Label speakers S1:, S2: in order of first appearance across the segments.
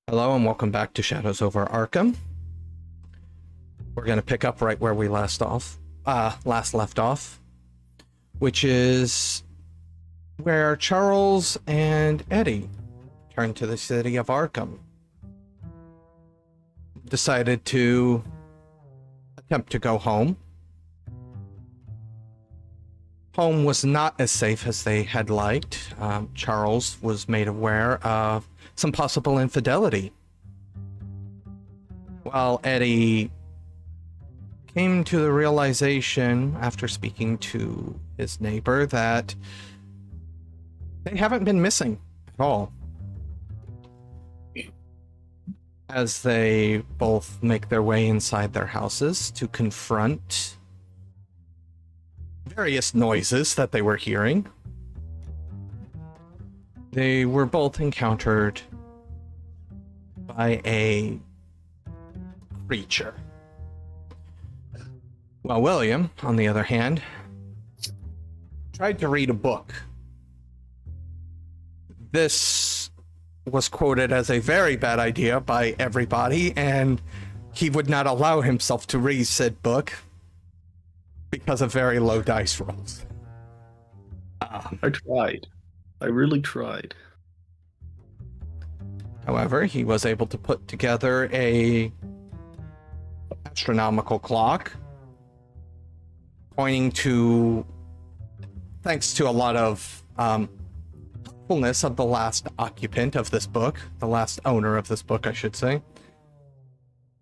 S1: Hello and welcome back to Shadows over Arkham. We're going to pick up right where we last left off, which is where Charles and Eddie turned to the city of Arkham. Decided to attempt to go home. Home was not as safe as they had liked. Charles was made aware of some possible infidelity, while Eddie came to the realization after speaking to his neighbor that they haven't been missing at all. As they both make their way inside their houses to confront various noises that they were hearing, they were both encountered by a creature. Well, William, on the other hand, tried to read a book. This was quoted as a very bad idea by everybody, and he would not allow himself to read said book because of very low dice rolls.
S2: I tried. I really tried.
S1: However, he was able to put together a astronomical clock pointing to, thanks to a lot of helpfulness of the last occupant of this book, the last owner of this book, I should say,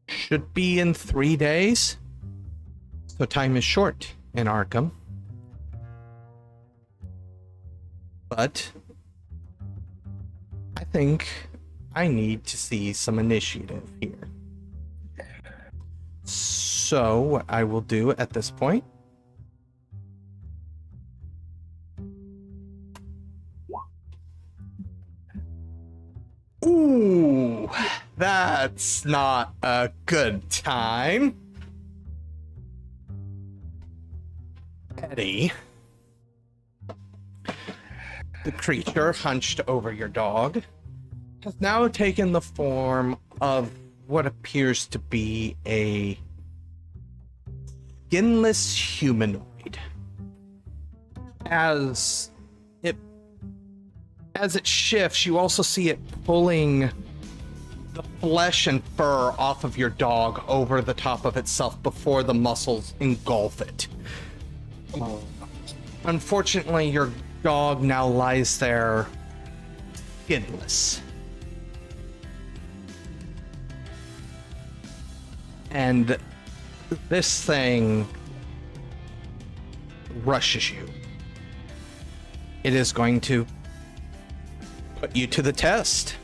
S1: should be in 3 days. So time is short in Arkham. But I think I need to see some initiative here. So what I will do at this point Ooh, that's not a good time. Eddie, the creature hunched over your dog, has now taken the form of what appears to be a skinless humanoid. As it shifts, you also see it pulling the flesh and fur off of your dog over the top of itself before the muscles engulf it. Unfortunately, your dog now lies there skinless. And this thing rushes you. It is going to put you to the test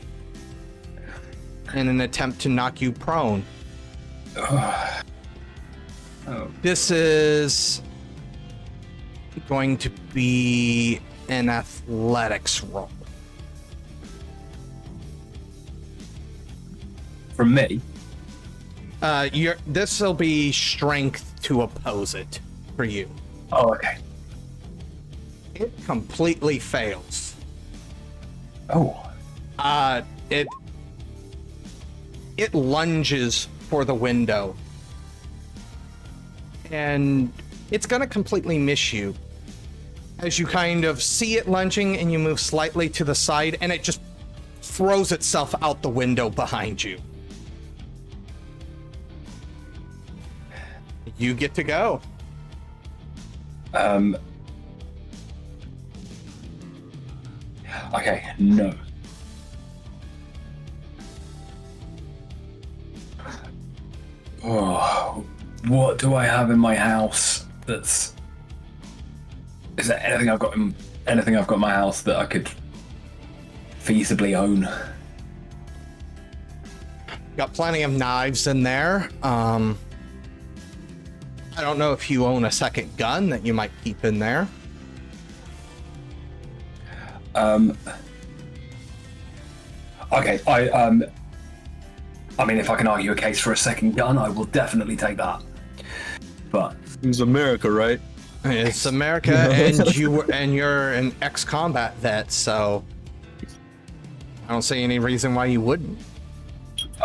S1: in an attempt to knock you prone.
S2: Oh.
S1: This is going to be an athletics roll.
S2: From me?
S1: This will be strength to oppose it for you.
S2: Oh, okay.
S1: It completely fails.
S2: Oh.
S1: It lunges for the window, and it's gonna completely miss you as you kind of see it lunging, and you move slightly to the side, and it just throws itself out the window behind you. You get to go.
S2: Okay, no. Oh, what do I have in my house that's... Is there anything I've got in my house that I could feasibly own?
S1: Got plenty of knives in there. I don't know if you own a second gun that you might keep in there.
S2: Okay, I mean, if I can argue a case for a second gun, I will definitely take that. But
S3: It's America, right?
S1: It's America, and you're an ex-combat vet, so I don't see any reason why you wouldn't.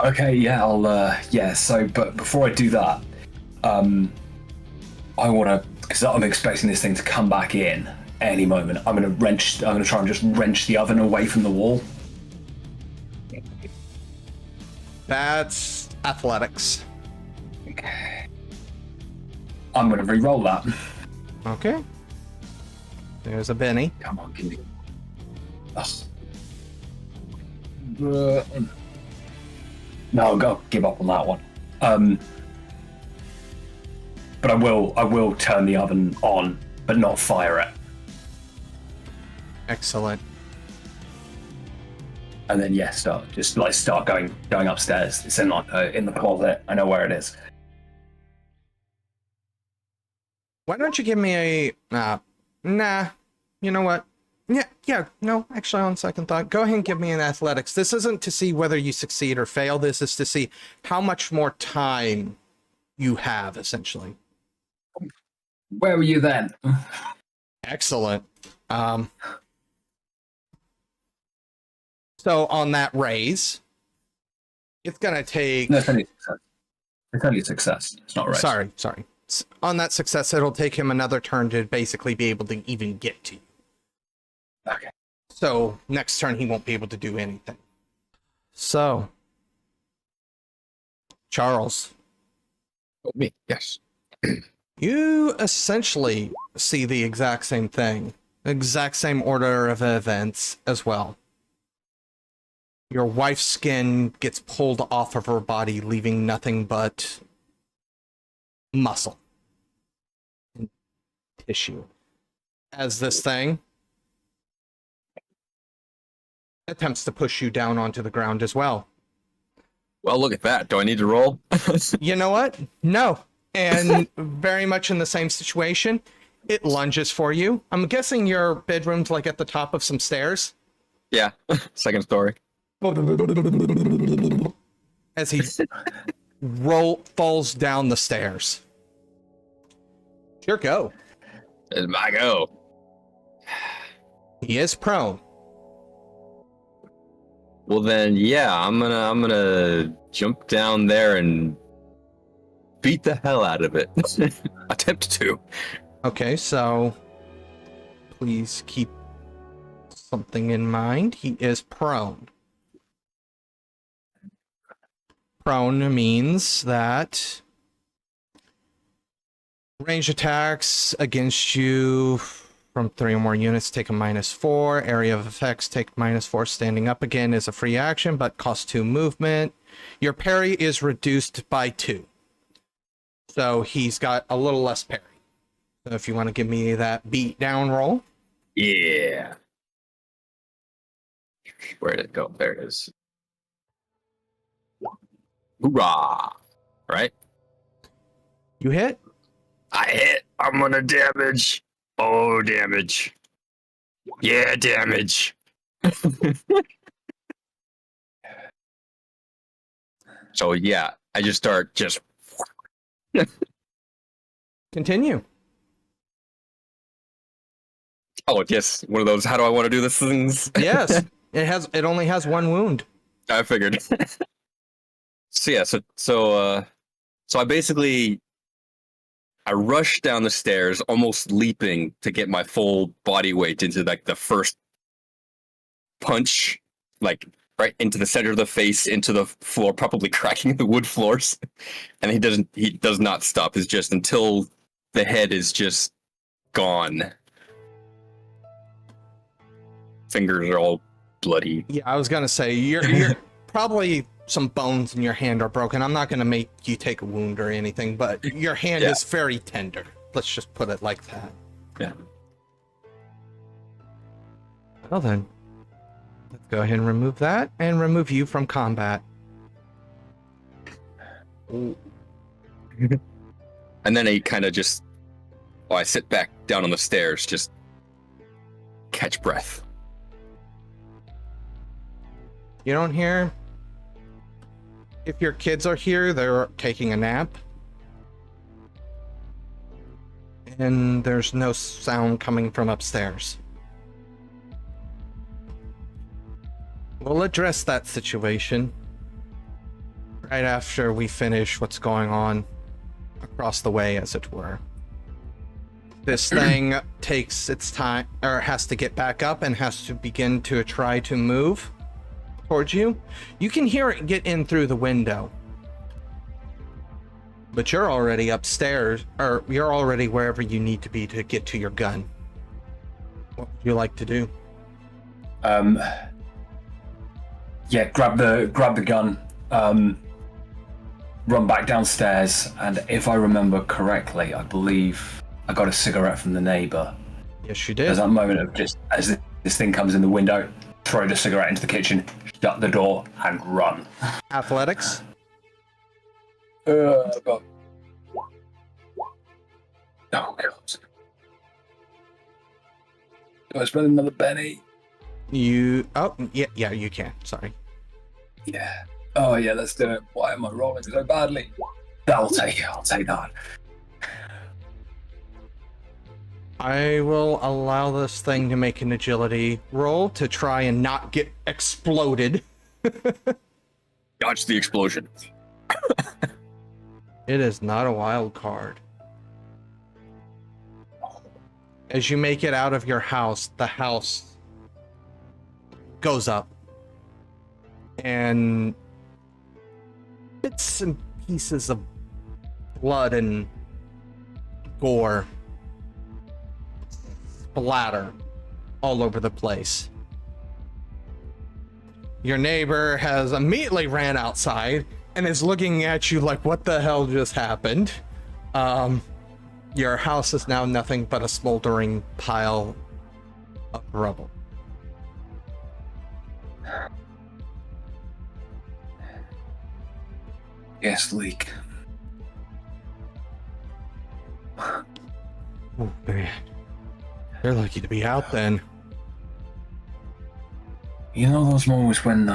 S2: Okay, yeah, so, but before I do that, I want to, because I'm expecting this thing to come back in any moment. I'm going to try and just wrench the oven away from the wall.
S1: That's athletics.
S2: Okay. I'm going to re-roll that.
S1: Okay. There's a Benny.
S2: Come on, give me. No, I'll go give up on that one. But I will turn the oven on, but not fire it.
S1: Excellent.
S2: And then start going upstairs. It's in the closet. I know where it is.
S1: Why don't you give me a nah, you know what? Yeah, no, actually on second thought, go ahead and give me an athletics. This isn't to see whether you succeed or fail. This is to see how much more time you have, essentially.
S2: Where were you then?
S1: Excellent. So on that raise, it's gonna take.
S2: No, it's only success. It's only success. It's not a raise.
S1: Sorry. On that success, it'll take him another turn to basically be able to even get to you.
S2: Okay.
S1: So next turn, he won't be able to do anything. So, Charles.
S3: Oh, me, yes.
S1: You essentially see the exact same thing, exact same order of events as well. Your wife's skin gets pulled off of her body, leaving nothing but muscle and tissue. As this thing attempts to push you down onto the ground as well.
S3: Well, look at that. Do I need to roll?
S1: You know what? No. And very much in the same situation, it lunges for you. I'm guessing your bedroom's like at the top of some stairs.
S3: Yeah, second story.
S1: As he falls down the stairs. Your go.
S3: It's my go.
S1: He is prone.
S3: Well then, yeah, I'm gonna jump down there and beat the hell out of it. Attempt to.
S1: Okay, so please keep something in mind. He is prone. Prone means that range attacks against you from 3 or more units take a -4. Area of effects take -4. Standing up again is a free action, but costs 2 movement. Your parry is reduced by 2. So he's got a little less parry. So if you want to give me that beat down roll.
S3: Yeah. Where did it go? There it is. Hoorah! Right?
S1: You hit?
S3: I hit. I'm gonna damage. Oh, damage. Yeah, damage. So yeah, I just start
S1: Continue.
S3: Oh, yes, one of those. How do I want to do this things?
S1: Yes. It only has 1 wound.
S3: I figured. So I basically I rushed down the stairs, almost leaping to get my full body weight into like the first punch, like right into the center of the face, into the floor, probably cracking the wood floors. And he does not stop. It's just until the head is just gone. Fingers are all bloody.
S1: Yeah, I was gonna say you're probably some bones in your hand are broken. I'm not gonna make you take a wound or anything, but your hand is very tender. Let's just put it like that.
S3: Yeah.
S1: Well then, let's go ahead and remove that and remove you from combat.
S3: And then I kind of I sit back down on the stairs, just catch breath.
S1: You don't hear. If your kids are here, they're taking a nap. And there's no sound coming from upstairs. We'll address that situation right after we finish what's going on across the way, as it were. This thing takes its time, or has to get back up and has to begin to try to move towards you. You can hear it get in through the window. But you're already upstairs, or you're already wherever you need to be to get to your gun. What would you like to do?
S2: Yeah, grab the gun, run back downstairs, and if I remember correctly, I believe I got a cigarette from the neighbor.
S1: Yes, you did.
S2: There's that moment of just, as this thing comes in the window, throw the cigarette into the kitchen, shut the door, and run.
S1: Athletics?
S2: God. Oh, God. Do I spend another penny?
S1: Oh, yeah, you can. Sorry.
S2: Yeah. Oh, yeah, let's do it. Why am I rolling so badly? I'll take that.
S1: I will allow this thing to make an agility roll to try and not get exploded.
S3: Dodge the explosion.
S1: It is not a wild card. As you make it out of your house, the house goes up. And bits and pieces of blood and gore splatter all over the place. Your neighbor has immediately ran outside and is looking at you like, what the hell just happened? Your house is now nothing but a smoldering pile of rubble.
S2: Gas leak.
S1: Oh man, you're lucky to be out then.
S2: You know those moments when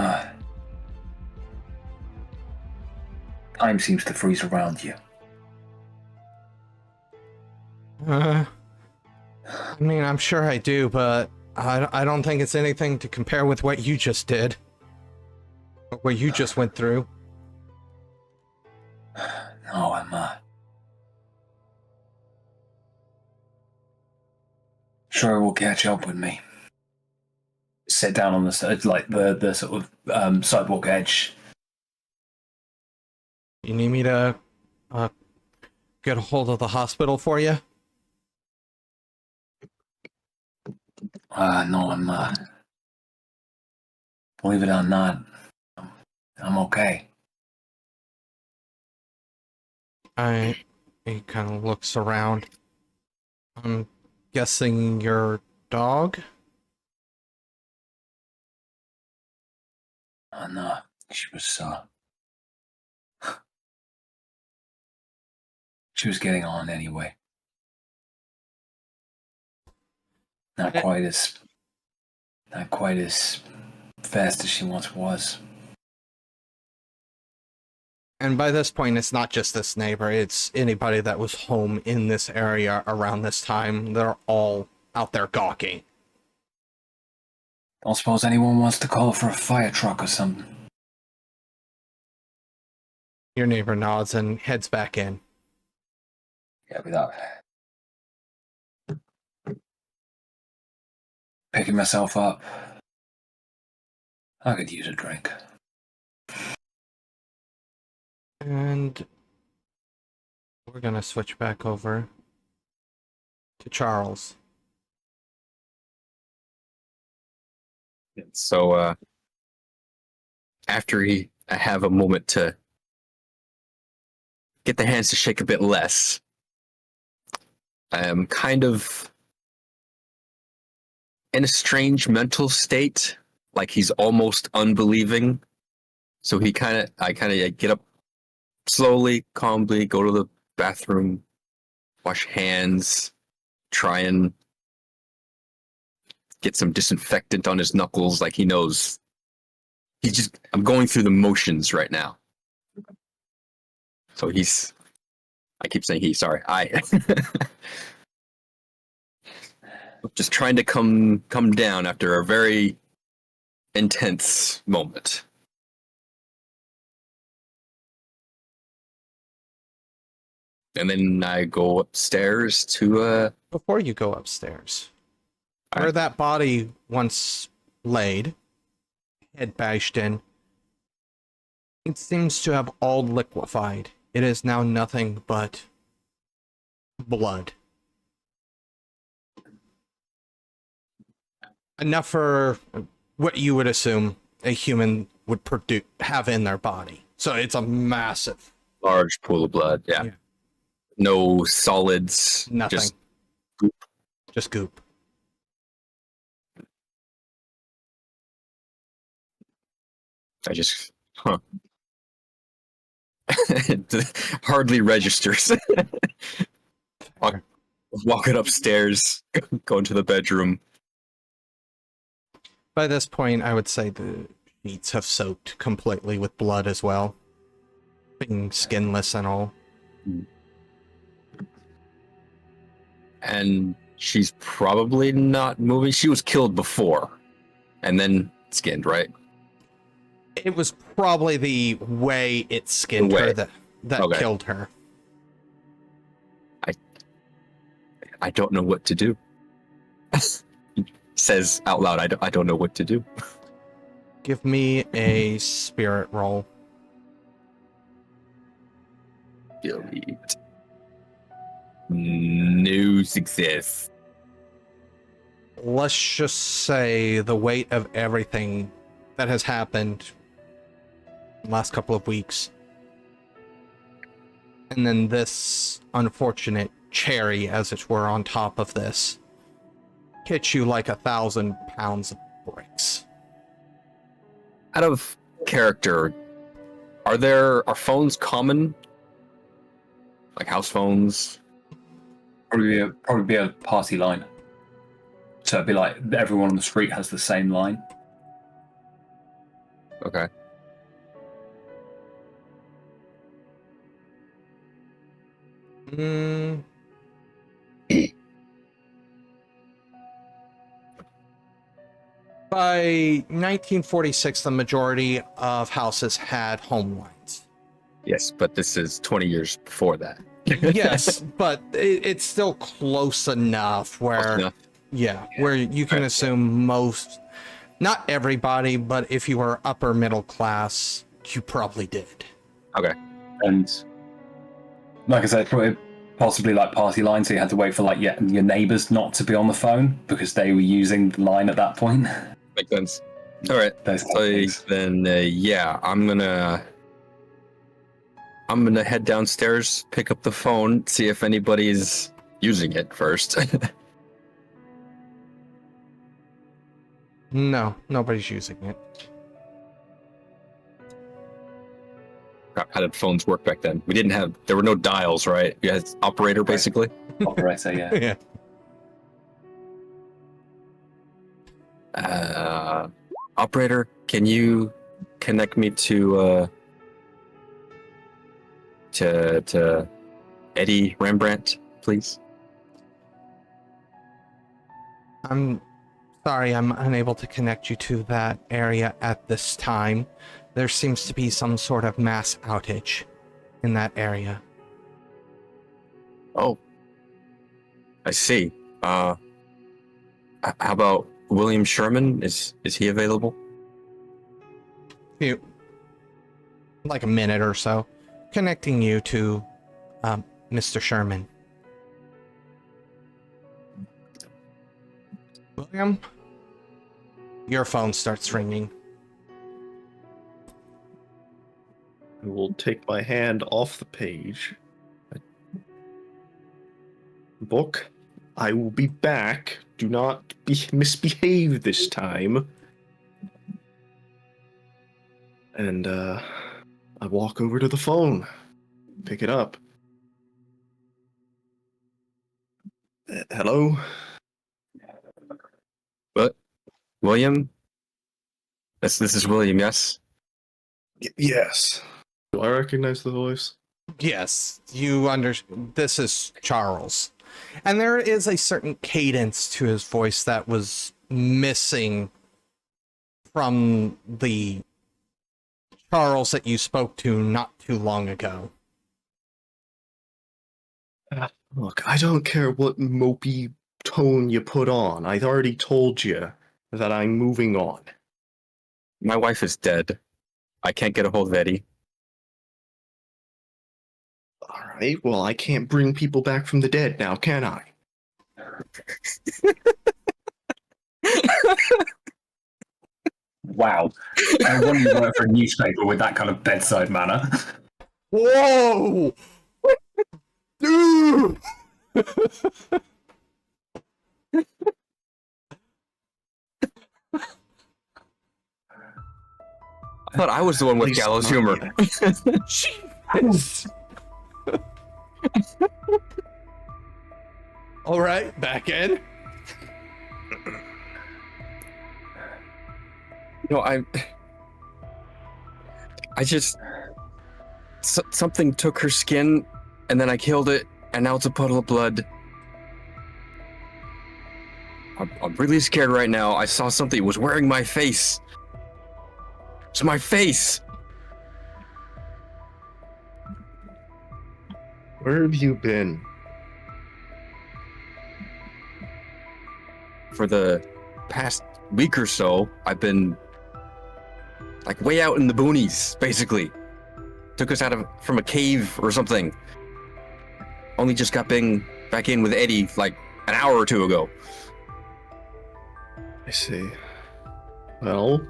S2: time seems to freeze around you?
S1: I mean, I'm sure I do, but I don't think it's anything to compare with what you just did. What you just went through.
S2: No, I'm sure it will catch up with me. Sit down on the sort of sidewalk edge.
S1: You need me to get a hold of the hospital for you?
S2: No, I'm believe it or not, I'm okay.
S1: He kind of looks around. I'm guessing your dog?
S2: No, she was getting on anyway. Not quite as fast as she once was.
S1: And by this point, it's not just this neighbor, it's anybody that was home in this area around this time. They're all out there gawking.
S2: Don't suppose anyone wants to call for a fire truck or something.
S1: Your neighbor nods and heads back in.
S2: Yeah, without picking myself up. I could use a drink.
S1: And we're gonna switch back over to Charles.
S3: So after I have a moment to get the hands to shake a bit less, I am kind of in a strange mental state, like he's almost unbelieving. So I kind of get up slowly, calmly, go to the bathroom, wash hands, try and get some disinfectant on his knuckles, like he knows. I'm going through the motions right now. So I keep saying I just trying to come down after a very intense moment. And then I go upstairs to
S1: Before you go upstairs,
S3: All
S1: where
S3: right.
S1: that body once laid, head bashed in, it seems to have all liquefied. It is now nothing but blood. Enough for what you would assume a human would have in their body. So it's a massive
S3: large pool of blood. Yeah.
S1: Yeah.
S3: No solids.
S1: nothing.
S3: Just goop.
S1: Just goop.
S3: I just hardly registers. Walking upstairs, going to the bedroom.
S1: By this point, I would say the sheets have soaked completely with blood as well. Being skinless and all.
S3: And she's probably not moving. She was killed before and then skinned, right?
S1: It was probably the way it skinned her that
S3: Okay.
S1: killed her.
S3: I don't know what to do. Says out loud, I don't know what to do.
S1: Give me a spirit roll.
S3: Delete. No success.
S1: Let's just say the weight of everything that has happened last couple of weeks. And then this unfortunate cherry, as it were, on top of this, hits you like 1,000 pounds of bricks.
S3: Out of character, are phones common? Like house phones?
S2: Probably be a party line. So it'd be like everyone on the street has the same line.
S3: Okay.
S1: By 1946, the majority of houses had home lines.
S3: Yes, but this is 20 years before that.
S1: Yes, but it's still close enough where,
S3: Close enough.
S1: yeah, where you can assume most, not everybody, but if you were upper middle class, you probably did.
S3: Okay.
S2: And like I said, probably possibly like party line, so you had to wait for like your neighbours not to be on the phone because they were using the line at that point.
S3: Makes sense. All right.
S2: Those kind of
S3: So
S2: things.
S3: then, yeah, I'm gonna head downstairs, pick up the phone, see if anybody's using it first.
S1: No, nobody's using it.
S3: How did phones work back then? There were no dials, right? You had operator, basically.
S2: Operator, yeah.
S1: Yeah.
S3: Operator, can you connect me to Eddie Rembrandt, please?
S1: I'm sorry, I'm unable to connect you to that area at this time. There seems to be some sort of mass outage in that area.
S3: Oh, I see. How about William Sherman? Is he available?
S1: Like a minute or so, connecting you to Mr. Sherman. William, your phone starts ringing.
S4: I will take my hand off the page. Book, I will be back. Do not misbehave this time. And I walk over to the phone, pick it up. Hello?
S3: What? William? This is William, yes?
S4: Yes. Do I recognize the voice?
S1: Yes, this is Charles. And there is a certain cadence to his voice that was missing from the Charles that you spoke to not too long ago.
S4: Look, I don't care what mopey tone you put on. I've already told you that I'm moving on.
S3: My wife is dead. I can't get a hold of Eddie.
S4: All right, well, I can't bring people back from the dead now, can I?
S2: Wow. I wonder you work for a newspaper with that kind of bedside manner.
S1: Whoa! Dude!
S3: I thought I was the one with
S4: Please
S3: gallows
S4: not
S3: humor.
S4: yet.
S1: Jesus! All right, back in.
S3: No, I just something took her skin, and then I killed it, and now it's a puddle of blood. I'm really scared right now. I saw something. It was wearing my face. It's my face.
S4: Where have you been?
S3: For the past week or so, I've been like way out in the boonies, basically. Took us from a cave or something. Only just got back in with Eddie like an hour or two ago.
S4: I see. Well,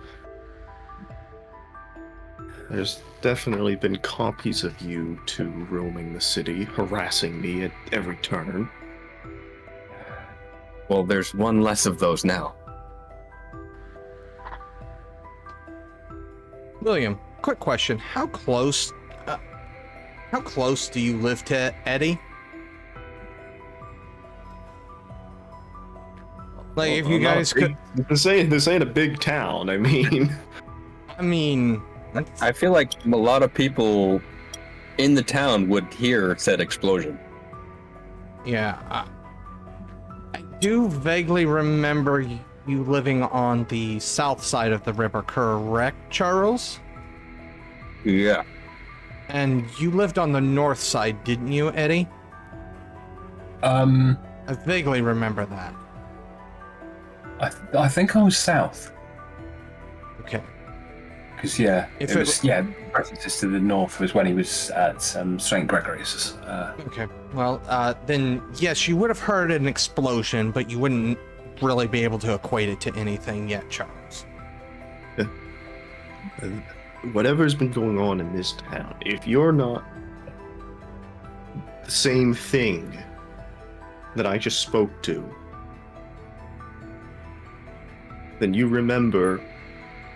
S4: there's definitely been copies of you two roaming the city, harassing me at every turn.
S3: Well, there's one less of those now.
S1: William, quick question: How close do you live to Eddie? Like, if you guys could,
S4: This ain't a big town. I mean,
S3: I feel like a lot of people in the town would hear said explosion.
S1: yeah, I do vaguely remember you living on the south side of the river, correct, Charles?
S3: Yeah.
S1: And you lived on the north side, didn't you, Eddie?
S2: I
S1: I vaguely remember that.
S2: think I was south.
S1: Okay.
S2: Because yeah,
S1: If
S2: it
S1: it
S2: was references to the north was when he was at St. Gregory's.
S1: Okay. Well, then yes, you would have heard an explosion, but you wouldn't really be able to equate it to anything yet, Charles.
S4: whatever's been going on in this town, if you're not the same thing that I just spoke to, then you remember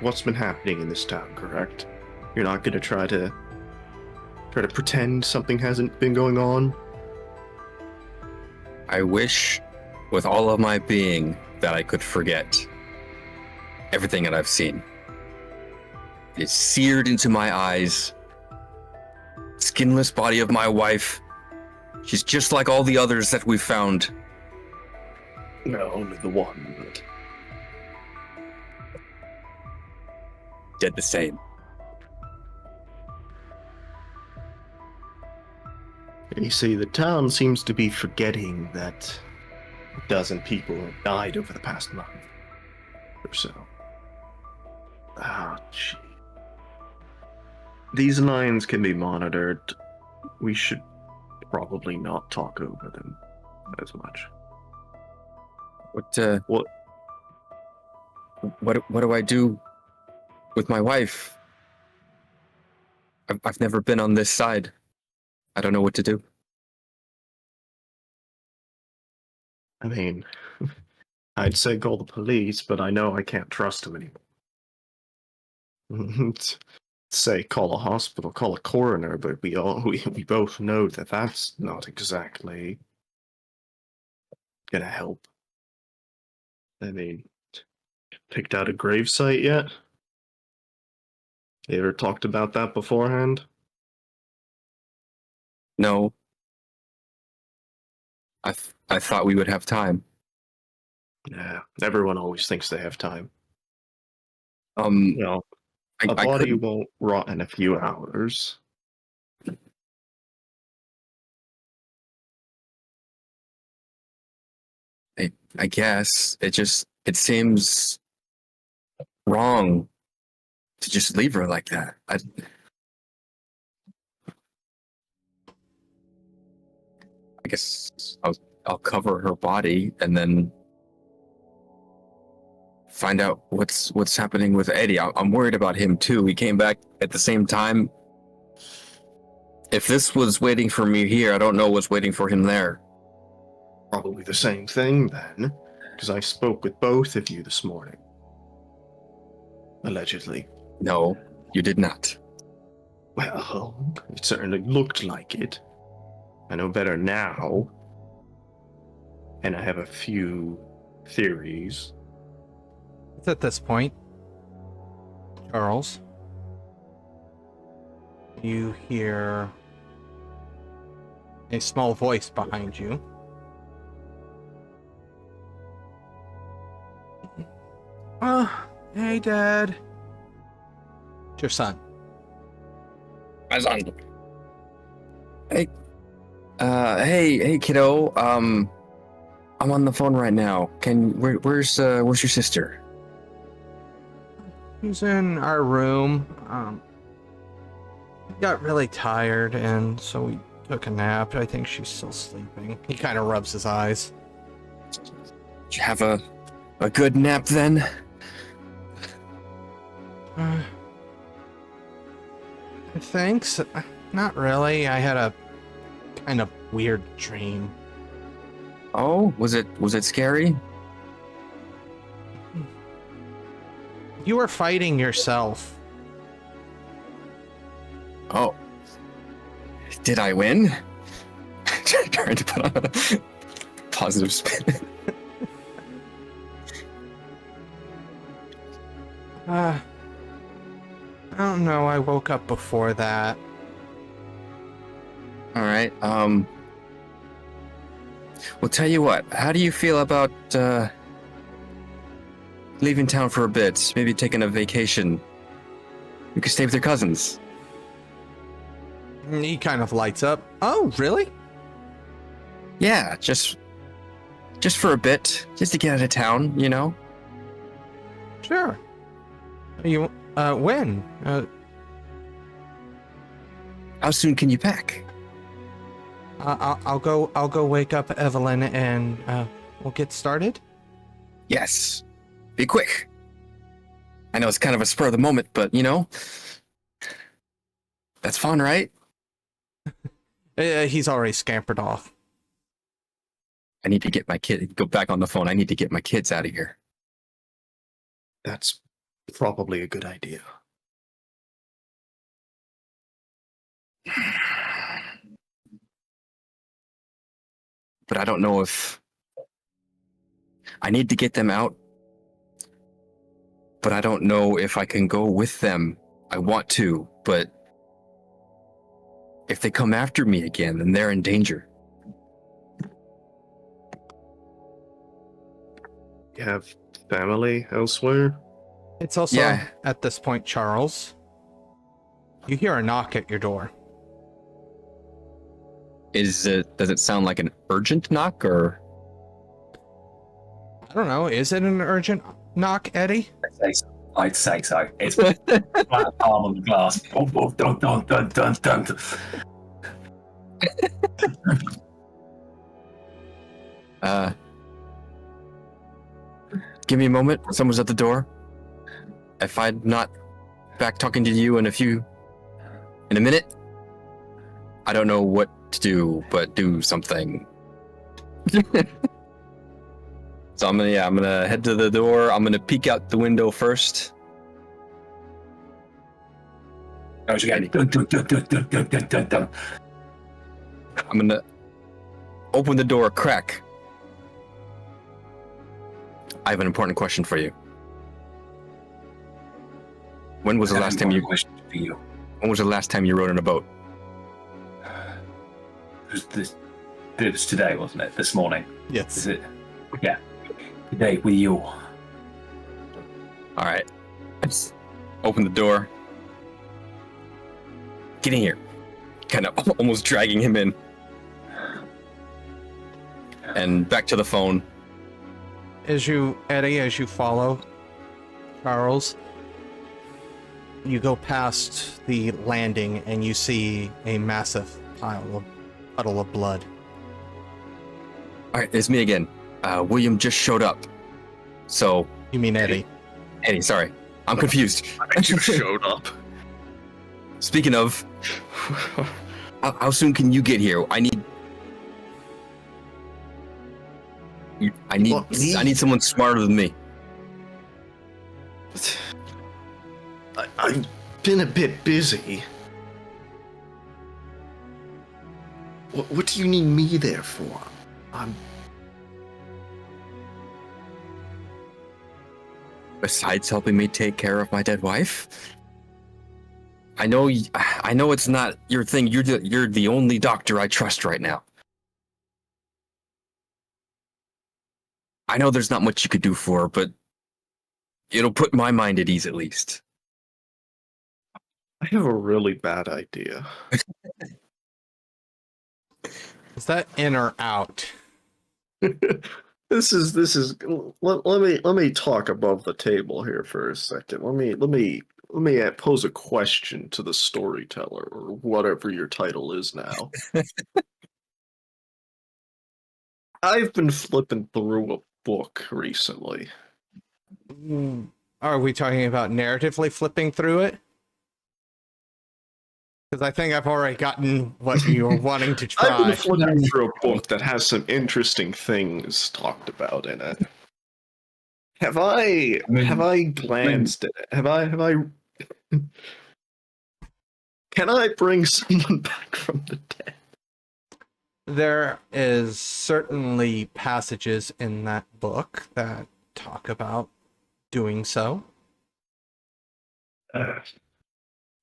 S4: what's been happening in this town, correct? You're not gonna try to pretend something hasn't been going on?
S3: I wish with all of my being that I could forget everything that I've seen. It's seared into my eyes. Skinless body of my wife. She's just like all the others that we found.
S4: No, only the one, but
S3: Dead the same.
S4: you see, the town seems to be forgetting that a dozen people have died over the past month or so. Ah, gee. These lines can be monitored. We should probably not talk over them as much.
S3: What do I do with my wife? I've never been on this side. I don't know what to do.
S4: I mean, I'd say call the police, but I know I can't trust them anymore. Say call a hospital, call a coroner, but we both know that that's not exactly gonna help. I mean, picked out a gravesite yet? You ever talked about that beforehand?
S3: No. I thought we would have time.
S4: Yeah, everyone always thinks they have time.
S3: Um,
S4: Well,
S3: I
S4: a body
S3: couldn't-
S4: won't rot in a few hours.
S3: I guess it seems wrong to just leave her like that. I guess I'll cover her body and then find out what's happening with Eddie. I'm worried about him too. We came back at the same time. If this was waiting for me here, I don't know what's waiting for him there.
S4: Probably the same thing then, because I spoke with both of you this morning. Allegedly.
S3: No, you did not.
S4: Well, it certainly looked like it. I know better now. And I have a few theories.
S1: It's at this point, Charles, you hear a small voice behind you. Hey, Dad. It's your son.
S3: My son. Hey, hey, kiddo. I'm on the phone right now. Where's your sister?
S1: He's in our room. He got really tired, and so we took a nap. I think she's still sleeping. He kind of rubs his eyes.
S3: Did you have a good nap then?
S1: Thanks. Not really. I had a kind of weird dream.
S3: Oh, was it scary?
S1: You were fighting yourself.
S3: Oh. Did I win? Trying to put on a positive spin.
S1: I don't know. I woke up before that.
S3: All right. Well, tell you what. How do you feel about leaving town for a bit? Maybe taking a vacation. You could stay with your cousins.
S1: He kind of lights up. Oh, really?
S3: Yeah, just for a bit, just to get out of town, you know.
S1: Sure. You when?
S3: How soon can you pack?
S1: I'll go wake up Evelyn and we'll get started.
S3: Yes. Be quick. I know it's kind of a spur of the moment, but you know, that's fun, right?
S1: He's already scampered off.
S3: I need to get my kid. Go back on the phone. I need to get my kids out of here.
S4: That's probably a good idea.
S3: But I don't know if I need to get them out. But I don't know if I can go with them. I want to, but if they come after me again, then they're in danger.
S4: You have family elsewhere?
S1: It's also
S3: Yeah.
S1: at this point, Charles. You hear a knock at your door.
S3: Does it sound like an urgent knock or?
S1: I don't know. Is it an urgent knock, Eddie?
S2: I'd say so. It's flat palm on the glass. Dun, dun, dun, dun, dun, dun.
S3: Give me a moment. Someone's at the door. If I'm not back talking to you in a minute, I don't know what to do, but do something. So I'm gonna head to the door. I'm gonna peek out the window first.
S2: Goes again. Dun, dun, dun, dun, dun, dun, dun, dun, dun.
S3: I'm gonna open the door a crack. I have an important question for you. When was the last time you?
S2: Question for you.
S3: When was the last time you rode in a boat?
S2: It was today, wasn't it? This morning.
S1: Yes.
S2: Is it? Yeah. Today with you.
S3: All right. Let's open the door. Get in here. Kind of almost dragging him in. And back to the phone.
S1: as you follow Charles, you go past the landing and you see a massive puddle of blood.
S3: All right, it's me again. William just showed up. So,
S1: You mean Eddie?
S3: Eddie, sorry. I'm confused.
S4: I just showed up.
S3: Speaking of, how soon can you get here? I need someone smarter than me.
S4: I've been a bit busy. What do you need me there for?
S3: Besides helping me take care of my dead wife? I know it's not your thing. You're the only doctor I trust right now. I know there's not much you could do for her, but it'll put my mind at ease at least.
S4: I have a really bad idea.
S1: Is that in or out?
S4: This is. Let me talk above the table here for a second. Let me pose a question to the storyteller, or whatever your title is now. I've been flipping through a book recently.
S1: Are we talking about narratively flipping through it? Because I think I've already gotten what you were wanting to try.
S4: I've been flipping through a book that has some interesting things talked about in it. Have I glanced at it? Have I Can I bring someone back from the dead?
S1: There is certainly passages in that book that talk about doing so.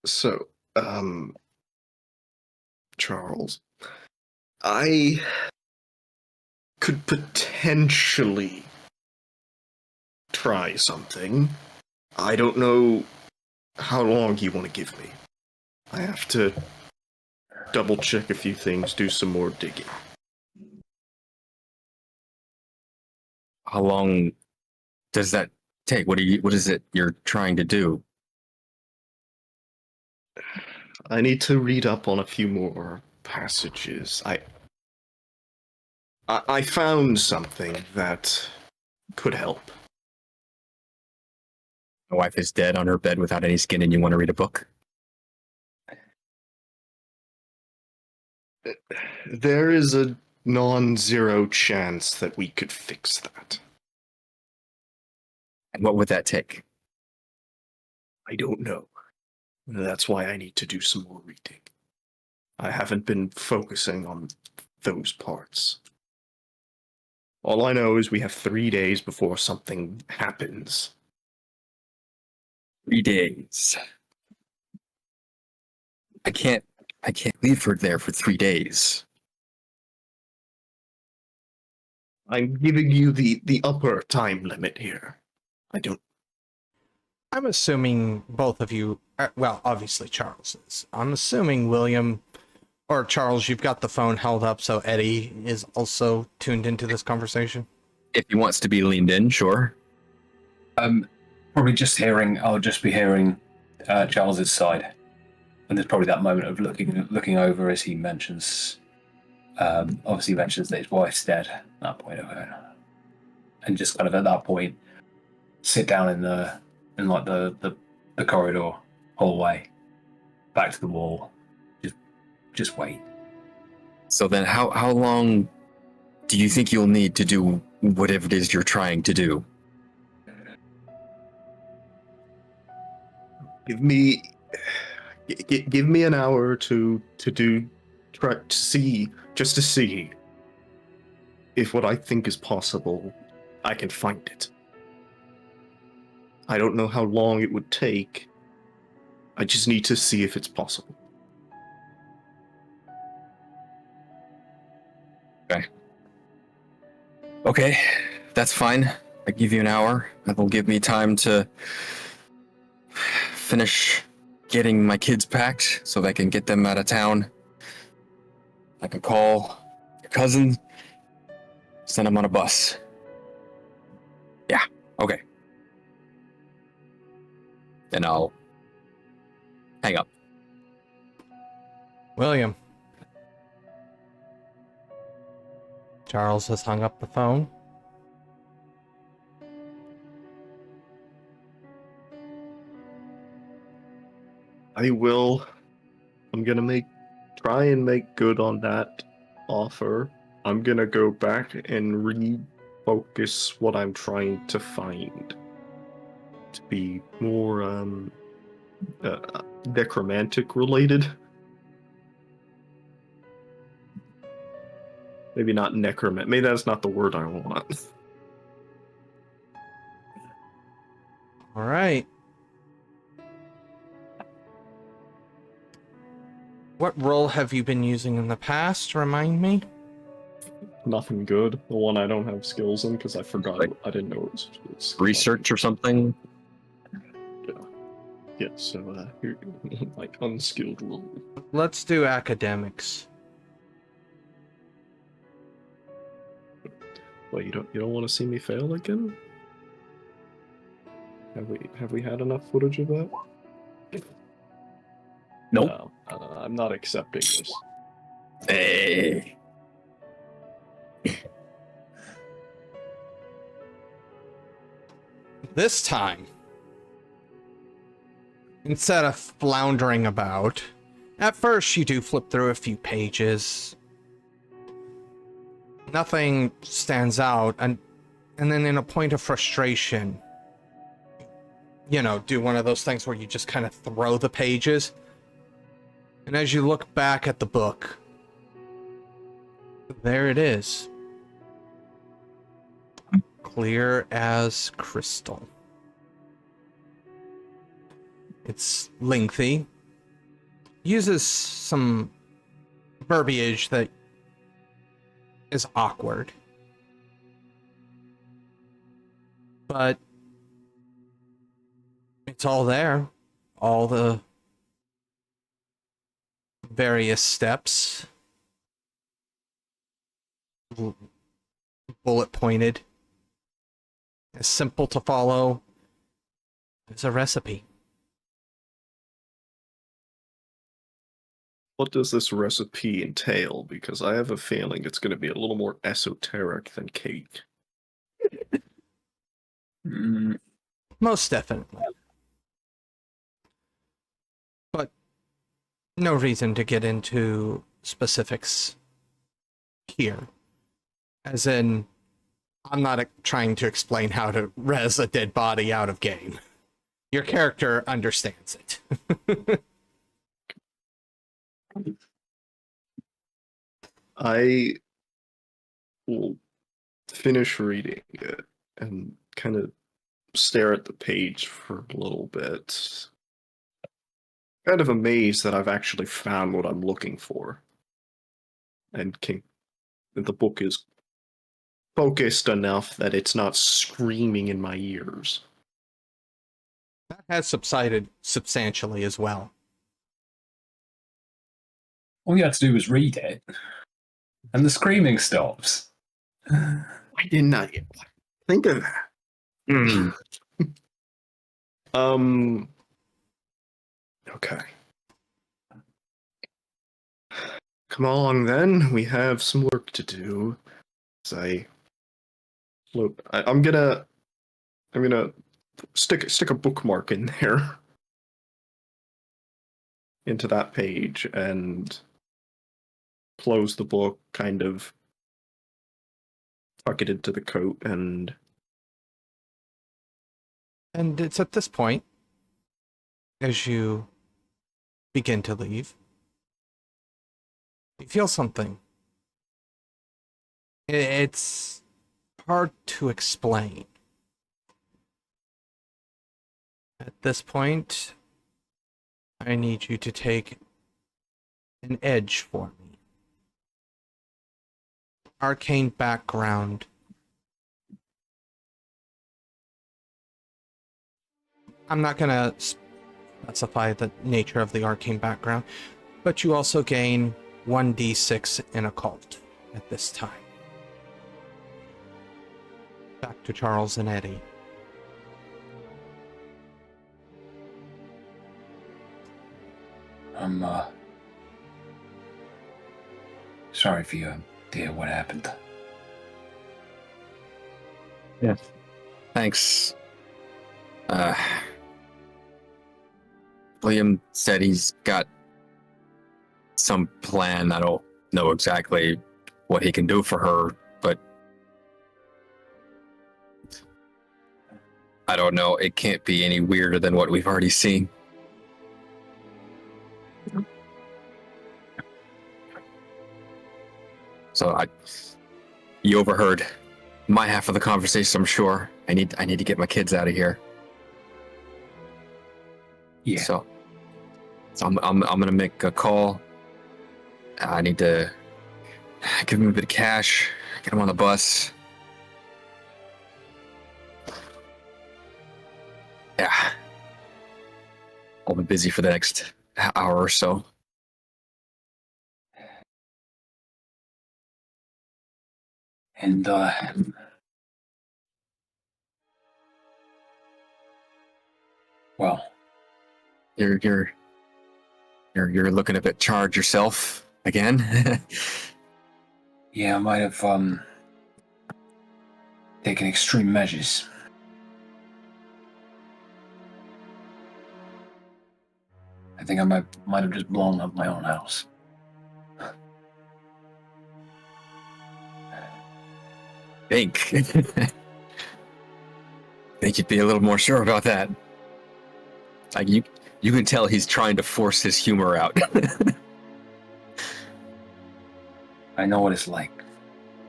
S4: So, Charles, I could potentially try something. I don't know how long you want to give me. I have to double check a few things, do some more digging.
S3: How long does that take? What is it you're trying to do?
S4: I need to read up on a few more passages. I found something that could help.
S3: My wife is dead on her bed without any skin and you want to read a book?
S4: There is a non-zero chance that we could fix that.
S3: And what would that take?
S4: I don't know. That's why I need to do some more reading. I haven't been focusing on those parts. All I know is we have 3 days before something happens.
S3: 3 days. I can't leave her there for 3 days.
S4: I'm giving you the upper time limit here.
S1: I'm assuming both of you, well, obviously Charles is. I'm assuming William or Charles, you've got the phone held up so Eddie is also tuned into this conversation.
S3: If he wants to be leaned in, sure.
S2: Probably I'll just be hearing Charles's side. And there's probably that moment of looking over as he mentions, obviously mentions that his wife's dead at that point of it. And just kind of at that point, sit down in the corridor hallway, back to the wall, just wait.
S3: So then how long do you think you'll need to do whatever it is you're trying to do?
S4: Give me an hour or two to see if what I think is possible, I can find it. I don't know how long it would take. I just need to see if it's possible.
S3: Okay, that's fine. I give you an hour. That will give me time to finish getting my kids packed so I can get them out of town. I can call your cousin, send them on a bus. Yeah. Okay. And I'll hang up.
S1: William. Charles has hung up the phone.
S4: I'm gonna try and make good on that offer. I'm gonna go back and refocus what I'm trying to find to be more necromantic related. Maybe not necromantic. Maybe that's not the word I want.
S1: All right. What role have you been using in the past? Remind me.
S4: Nothing good. The one I don't have skills in because I forgot.
S3: Like
S4: I didn't know it was
S3: Research or something?
S4: Yeah, so here, like unskilled role.
S1: Let's do academics.
S4: Well, you don't want to see me fail again? Have we had enough footage of that?
S3: Nope.
S4: No, I'm not accepting this.
S3: Hey.
S1: This time, instead of floundering about, at first you do flip through a few pages. Nothing stands out, and then in a point of frustration, you know, do one of those things where you just kind of throw the pages. And as you look back at the book, there it is. Clear as crystal. It's lengthy. Uses some verbiage that is awkward. But it's all there. All the various steps. Bullet pointed. As simple to follow as a recipe.
S4: What does this recipe entail? Because I have a feeling it's going to be a little more esoteric than cake.
S1: Most definitely. But no reason to get into specifics here. As in, I'm not trying to explain how to res a dead body out of game. Your character understands it.
S4: I will finish reading it and kind of stare at the page for a little bit. Kind of amazed that I've actually found what I'm looking for. And the book is focused enough that it's not screaming in my ears.
S1: That has subsided substantially as well.
S2: All you had to do was read it, and the screaming stops.
S4: I did not think of that. Okay. Come along then. We have some work to do. I'm gonna stick a bookmark in there into that page and close the book, kind of tuck it into the coat, and
S1: And it's at this point, as you begin to leave, you feel something. It's hard to explain. At this point, I need you to take an edge for me. Arcane background. I'm not going to specify the nature of the arcane background, but you also gain 1d6 in occult at this time. Back to Charles and Eddie.
S2: I'm sorry for you, dear. What happened?
S3: Yes. Thanks. William said he's got some plan. I don't know exactly what he can do for her, but I don't know. It can't be any weirder than what we've already seen. So you overheard my half of the conversation, I'm sure. I need to get my kids out of here.
S2: Yeah.
S3: So I'm gonna make a call. I need to give him a bit of cash, get him on the bus. Yeah. I'll be busy for the next hour or so.
S2: And well,
S3: You're looking a bit charged yourself again.
S2: yeah, I might have taken extreme measures. I think I might have just blown up my own house.
S3: Think you'd be a little more sure about that. Like you can tell he's trying to force his humor out.
S2: I know what it's like.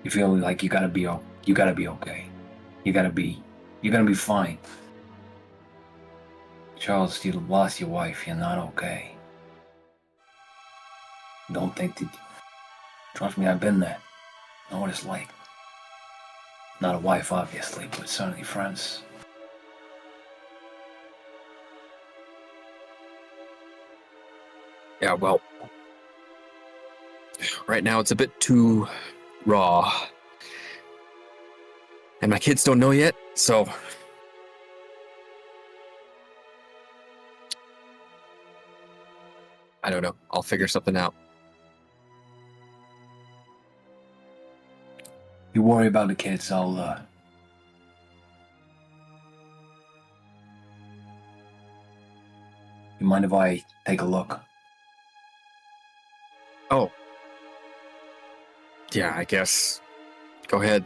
S2: You feel like you gotta be okay. You gotta be fine. Charles, you lost your wife. You're not okay. Don't think that. Trust me, I've been there. I know what it's like. Not a wife, obviously, but certainly friends.
S3: Yeah, well, right now it's a bit too raw. And my kids don't know yet, so I don't know. I'll figure something out.
S2: You worry about the kids, I'll you mind if I take a look?
S3: Oh. Yeah, I guess. Go ahead.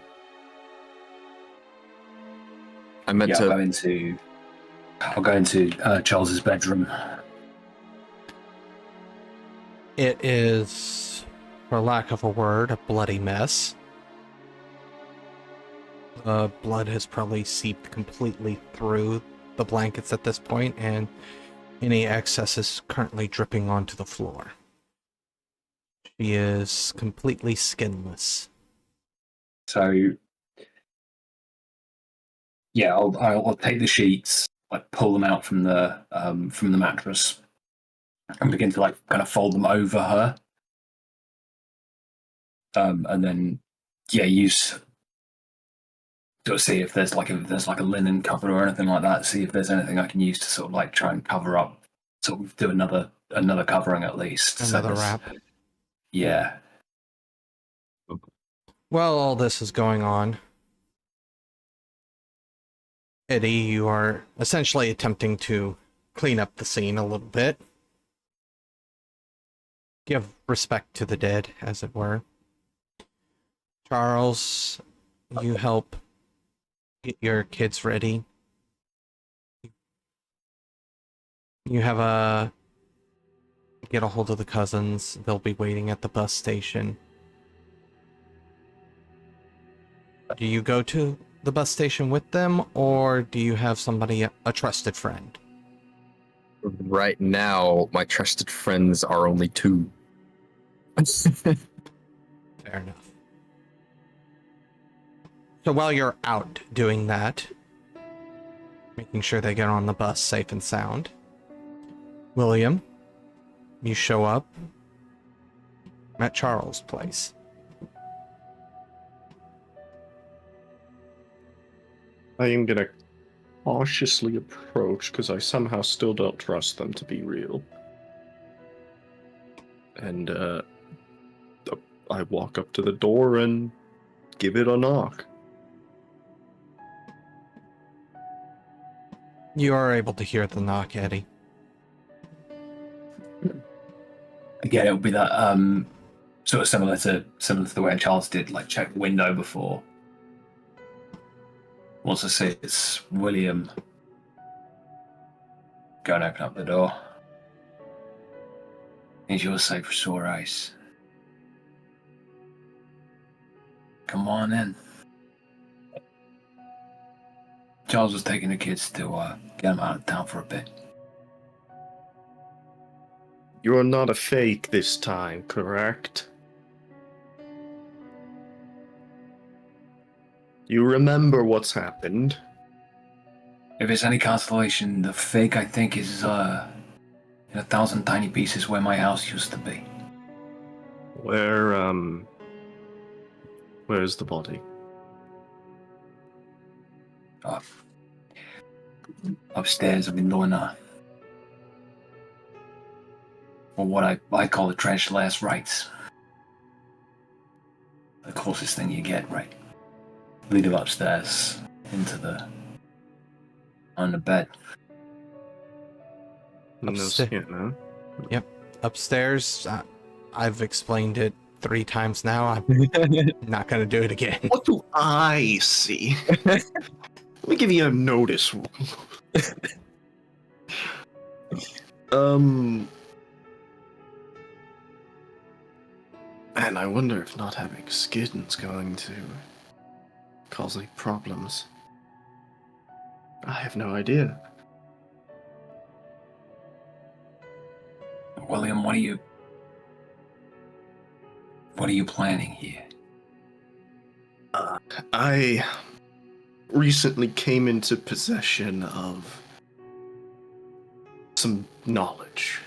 S3: I meant
S2: Yeah,
S3: to.
S2: I'll go into Charles's bedroom.
S1: It is, for lack of a word, a bloody mess. The blood has probably seeped completely through the blankets at this point, and any excess is currently dripping onto the floor. She is completely skinless.
S2: So, yeah, I'll take the sheets, like pull them out from the mattress, and begin to like kind of fold them over her, and then use to see if there's like a linen cover or anything like that. See if there's anything I can use to sort of like try and cover up, sort of do another covering at least.
S1: Another wrap.
S2: Yeah.
S1: While all this is going on, Eddie, you are essentially attempting to clean up the scene a little bit. Give respect to the dead, as it were. Charles, you help get your kids ready. You have get a hold of the cousins. They'll be waiting at the bus station. Do you go to the bus station with them, or do you have somebody, a trusted friend?
S3: Right now, my trusted friends are only two.
S1: Fair enough. So while you're out doing that, making sure they get on the bus safe and sound, William, you show up at Charles' place.
S4: I am gonna cautiously approach because I somehow still don't trust them to be real. And I walk up to the door and give it a knock.
S1: You are able to hear the knock, Eddie.
S2: Again, it would be that sort of similar to the way Charles did, like check the window before. Once I see it's William, go and open up the door. Need your safe for sore ice. Come on in. Charles was taking the kids to get them out of town for a bit.
S4: You're not a fake this time, correct? You remember what's happened?
S2: If it's any consolation, the fake I think is in 1,000 tiny pieces where my house used to be.
S4: Where's the body?
S2: Upstairs, I've been doing or what I call the trash last rites. The closest thing you get, right? Lead him upstairs on the bed.
S4: No.
S1: Yep. Upstairs, I've explained it 3 times now. I'm not going to do it again.
S4: What do I see? Let me give you a notice. And I wonder if not having skin's going to cause any problems. I have no idea.
S2: William, what are you planning here?
S4: I recently came into possession of some knowledge.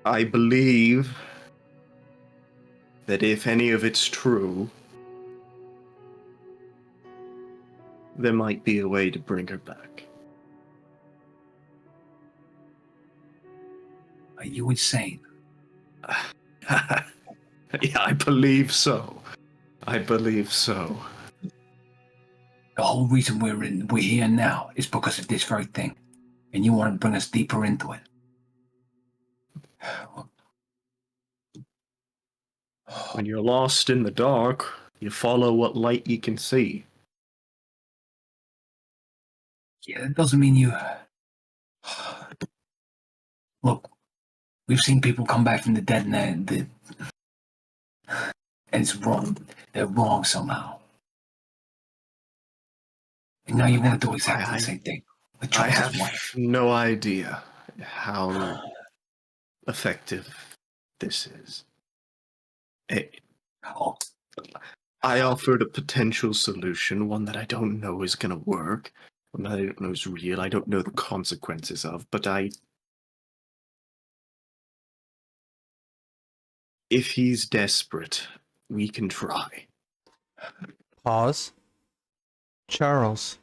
S4: I believe that if any of it's true, there might be a way to bring her back.
S2: Are you insane?
S4: Yeah, I believe so. I believe so.
S2: The whole reason we're here now is because of this very thing, and you want to bring us deeper into it.
S4: When you're lost in the dark, you follow what light you can see.
S2: Yeah, that doesn't mean you... Look, we've seen people come back from the dead and it's wrong. They're wrong somehow. And now you want to do exactly the same thing with
S4: I
S2: Charles's
S4: have
S2: wife.
S4: no idea how effective this is.
S2: Oh,
S4: I offered a potential solution, one that I don't know is going to work, one that I don't know is real, I don't know the consequences of, but if he's desperate, we can try.
S1: Pause. Charles,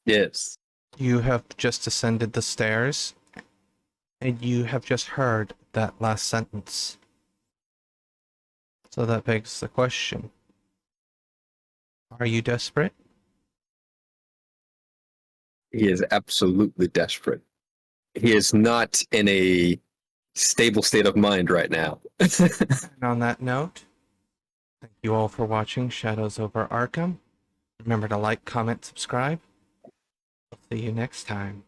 S3: Yes.
S1: you have just ascended the stairs, and you have just heard that last sentence. So that begs the question. Are you desperate?
S3: He is absolutely desperate. He is not in a stable state of mind right now.
S1: And on that note, thank you all for watching Shadows over Arkham. Remember to like, comment, subscribe. I'll see you next time.